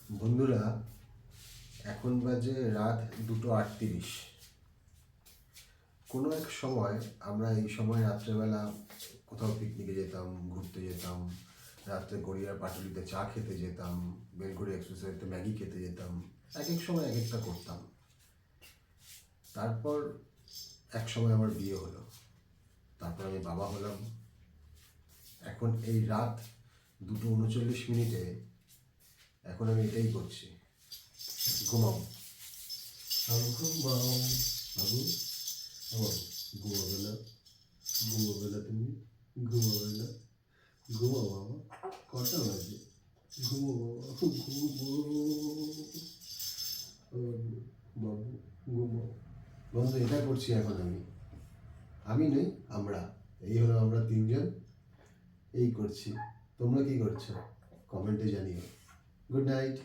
বন্ধুরা, এখন বাজে রাত 2:38। কোনো এক সময় আমরা এই সময় রাত্রেবেলা কোথাও পিকনিকে যেতাম, ঘুরতে যেতাম, রাত্রে গড়িয়ার পাটুলিতে চা খেতে যেতাম, বেলঘড়ি এক্সপ্রেসওয়েতে ম্যাগি খেতে যেতাম। এক এক সময় এক একটা করতাম। তারপর এক সময় আমার বিয়ে হলো, তারপর আমি বাবা হলাম। এখন এই রাত 2:39 এখন আমি এটাই করছি, ঘুমাবো। আমি ঘুমাও বাবু, আমার ঘুমাবে না, ঘুমাবে না, তুমি ঘুমাবে না, ঘুমাও বাবা। কটা বাজে? ঘুমো বাবা, ঘুমো বাবু, ঘুমাও। বন্ধু, এটা করছি এখন আমি নই, আমরা। এই হলো আমরা তিনজন, এই করছি। তোমরা কি করছো কমেন্টে জানিও। Good night.